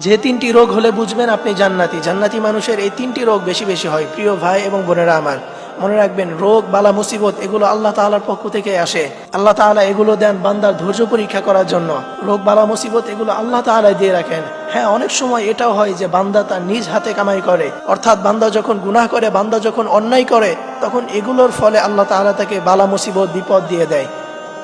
যে তিনটি রোগ হলে বুঝবেন আপনি জান্নাতি। জান্নাতি মানুষের এই তিনটি রোগ বেশি বেশি হয়। প্রিয় ভাই এবং বোনেরা আমার, মনে রাখবেন, রোগ বালা মুসিবত এগুলো আল্লাহ তাআলার পক্ষ থেকে আসে। আল্লাহ তাআলা এগুলো দেন বান্দার ধৈর্য পরীক্ষা করার জন্য। রোগ বালা মুসিবত এগুলো আল্লাহ তাআলা দিয়ে রাখেন। হ্যাঁ, অনেক সময় এটাও হয় যে বান্দা তার নিজ হাতে কামাই করে, অর্থাৎ বান্দা যখন গুনাহ করে, বান্দা যখন অন্যায় করে, তখন এগুলোর ফলে আল্লাহ তাআলা তাকে বালা মুসিবত বিপদ দিয়ে দেয়।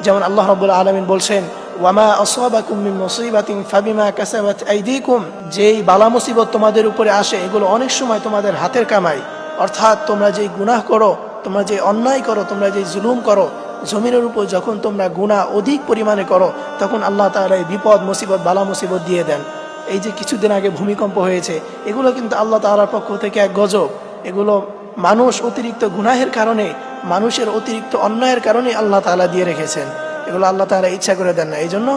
যেমন আল্লাহ রাব্বুল আলামিন বলছেন, ওয়ামা আসাবাকুম মিন মুসিবাতিন ফাবিমা কাসাবাত আইদিকুম, যেই বালা মুসিবত তোমাদের উপরে আসে এগুলো অনেক সময় তোমাদের হাতের কামাই। অর্থাৎ তোমরা যেই গুনাহ করো, তোমরা যে অন্যায় করো, তোমরা যে জুলুম করো, জমিনের উপর যখন তোমরা গুনাহ অধিক পরিমাণে করো, তখন আল্লাহ তাআলা এই বিপদ মুসিবত বালা মুসিবত দিয়ে দেন। এই যে কিছুদিন আগে ভূমিকম্প হয়েছে, এগুলো কিন্তু আল্লাহ তাআলার পক্ষ থেকে এক গজব। এগুলো মানুষ অতিরিক্ত গুনাহের কারণে, মানুষের অতিরিক্ত অন্যায়ের কারণে আল্লাহ তাআলা দিয়ে রেখেছেন। এগুলো আল্লাহ তাআলা ইচ্ছা করে দেন না। এই জন্য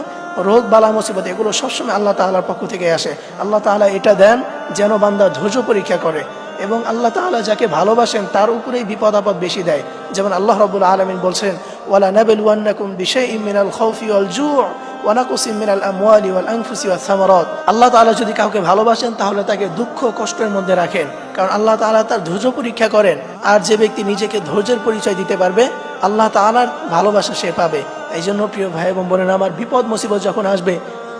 রোগ বালা মুসিবত এগুলো সবসময় আল্লাহ তাআলার পক্ষ থেকে আসে। আল্লাহ তাআলা এটা দেন যেন বান্দা ধৈর্য পরীক্ষা করে, এবং আল্লাহ তাআলা যাকে ভালোবাসেন তার উপরেই বিপদ আপদ বেশি দেয়। যেমন আল্লাহ রাব্বুল আলামিন বলছেন, ওয়ালা নাবলুওয়ান্নাকুম বিশাইইন মিনাল খাউফি ওয়াল জু' ওয়া নাকসিম মিনাল আমওয়ালি ওয়াল আনফুসি ওয়াস সামারাত। আল্লাহ তাআলা যদি কাউকে ভালোবাসেন তাহলে তাকে দুঃখ কষ্টের মধ্যে রাখেন, কারণ আল্লাহ তাআলা তার ধৈর্য পরীক্ষা করেন। আর যে ব্যক্তি নিজেকে ধৈর্যের পরিচয় দিতে পারবে, আল্লাহ তাআলার ভালোবাসা সে পাবে। এই জন্য প্রিয় ভাই এবং বোনেরা আমার, বিপদ মুসিবত যখন আসবে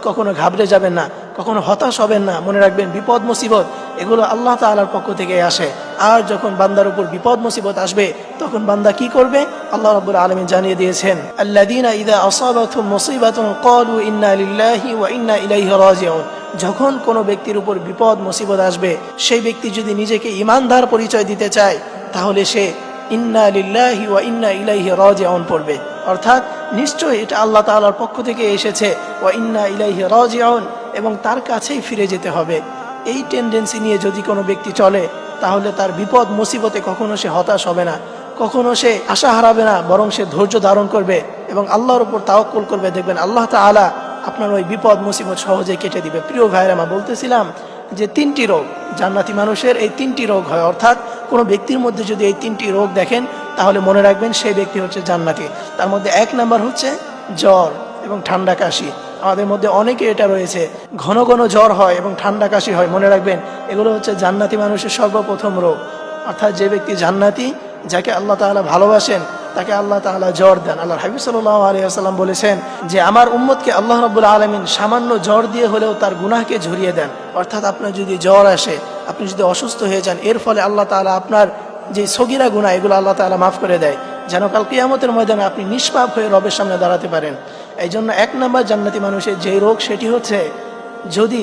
কখনো ঘাবড়ে যাবেন না, কখনো হতাশ হবেন না। মনে রাখবেন, বিপদ মুসিবত এগুলো আল্লাহ তাআলার পক্ষ থেকে আসে। আর যখন বান্দার উপর বিপদ মুসিবত আসবে তখন বান্দা কি করবে? আল্লাহ রাব্বুল আলামিন জানিয়ে দিয়েছেন, আল্লাযীনা ইযা আসাবাতুহুম মুসিবাতুন ক্বালু ইন্না লিল্লাহি ওয়া ইন্না ইলাইহি রাজিউন। যখন কোনো ব্যক্তির উপর বিপদ মুসিবত আসবে, সেই ব্যক্তি যদি নিজেকে ঈমানদার পরিচয় দিতে চায়, তাহলে সে ইন্না লিল্লাহি ওয়া ইন্না ইলাইহি রাজিউন পড়বে। অর্থাৎ নিশ্চয়ই এটা আল্লাহ তাআলার পক্ষ থেকে এসেছে, ওয়া ইন্না ইলাইহি রাজিউন, এবং তার কাছেই ফিরে যেতে হবে। এই টেন্ডেন্সি নিয়ে যদি কোনো ব্যক্তি চলে, তাহলে তার বিপদ মুসিবতে কখনো সে হতাশ হবে না, কখনো সে আশা হারাবে না, বরং সে ধৈর্য ধারণ করবে এবং আল্লাহর উপর তাওয়াক্কুল করবে। দেখবেন আল্লাহ তাআলা আপনার ওই বিপদ মুসিবত সহজে কেটে দিবে। প্রিয় ভাইরা, আমরা বলতেছিলাম যে তিনটি রোগ জান্নাতি মানুষের, এই তিনটি রোগ হয়। অর্থাৎ কোনো ব্যক্তির মধ্যে যদি এই তিনটি রোগ দেখেন, তাহলে মনে রাখবেন সেই ব্যক্তি হচ্ছে জান্নাতি। তার মধ্যে এক নাম্বার হচ্ছে জ্বর এবং ঠান্ডা কাশি। আমাদের মধ্যে অনেকে এটা রয়েছে, ঘন ঘন জ্বর হয় এবং ঠান্ডা কাশি হয়। মনে রাখবেন, এগুলো হচ্ছে জান্নাতি মানুষের সর্বপ্রথম রোগ। অর্থাৎ যে ব্যক্তি জান্নাতি, যাকে আল্লাহ তাআলা ভালোবাসেন, তাকে আল্লাহ তাআলা জ্বর দেন। আল্লাহর হাবিব সাল্লাল্লাহু আলাইহি ওয়াসাল্লাম বলেছেন যে আমার উম্মতকে আল্লাহ রাব্বুল আলামিন সামান্য জ্বর দিয়ে হলেও তার গুনাহকে ঝরিয়ে দেন। অর্থাৎ আপনার যদি জ্বর আসে, আপনি যদি অসুস্থ হয়ে যান, এর ফলে আল্লাহ তাআলা আপনার যে সগীরা গুনাহ এগুলো আল্লাহ তাআলা মাফ করে দেয়, যেন কাল কিয়ামতের ময়দানে আপনি নিষ্পাপ হয়ে রবের সামনে দাঁড়াতে পারেন। এই জন্য এক নাম্বার জান্নাতি মানুষের যে রোগ, সেটি হচ্ছে যদি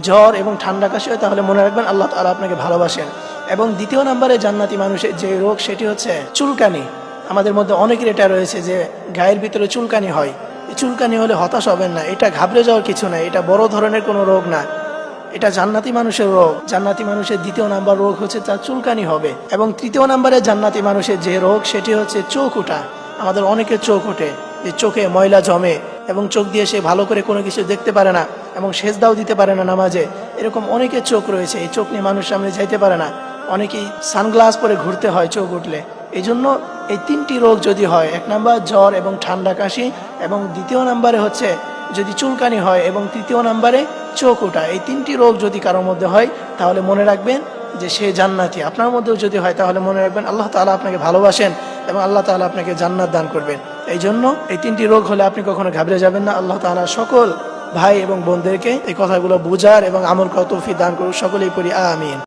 জ্বর এবং ঠান্ডা কাশি হয়, তাহলে মনে রাখবেন আল্লাহ তাআলা আপনাকে ভালোবাসেন। এবং দ্বিতীয় নাম্বারে জান্নাতি মানুষের যে রোগ, সেটি হচ্ছে চুলকানি। আমাদের মধ্যে অনেকের এটা রয়েছে যে গায়ের ভিতরে চুলকানি হয়। এই চুলকানি হলে হতাশ হবেন না, এটা ঘাবড়ে যাওয়ার কিছু না, এটা বড় ধরনের কোনো রোগ না, এটা জান্নাতি মানুষের রোগ। জান্নাতি মানুষের দ্বিতীয় নাম্বার রোগ হচ্ছে তার চুলকানি হবে। এবং তৃতীয় নাম্বারে জান্নাতি মানুষের যে রোগ, সেটি হচ্ছে চোখ ওঠা। আমাদের অনেকের চোখ ওঠে, যে চোখে ময়লা জমে এবং চোখ দিয়ে সে ভালো করে কোনো কিছু দেখতে পারে না এবং সেজদাও দিতে পারে না নামাজে। এরকম অনেকের চোখ রয়েছে, এই চোখ নিয়ে মানুষ সামনে যাইতে পারে না। অনেকেই সানগ্লাস পরে ঘুরতে হয় চোখ উঠলে। এই জন্য এই তিনটি রোগ যদি হয়, এক নাম্বার জ্বর এবং ঠান্ডা কাশি, এবং দ্বিতীয় নাম্বারে হচ্ছে যদি চুলকানি হয়, এবং তৃতীয় নাম্বারে চোখ ওঠা, এই তিনটি রোগ যদি কারোর মধ্যে হয়, তাহলে মনে রাখবেন যে সে জান্নাতি। আপনার মধ্যেও যদি হয়, তাহলে মনে রাখবেন আল্লাহ তাআলা আপনাকে ভালোবাসেন এবং আল্লাহ তাআলা আপনাকে জান্নাত দান করবেন। এই জন্য এই তিনটি রোগ হলে আপনি কখনো ঘাবড়ে যাবেন না। আল্লাহ তাআলা সকল ভাই এবং বোনদেরকে এই কথাগুলো বুঝার এবং আমল করার তৌফিক দান করুন। সকলেই পড়ি আমিন।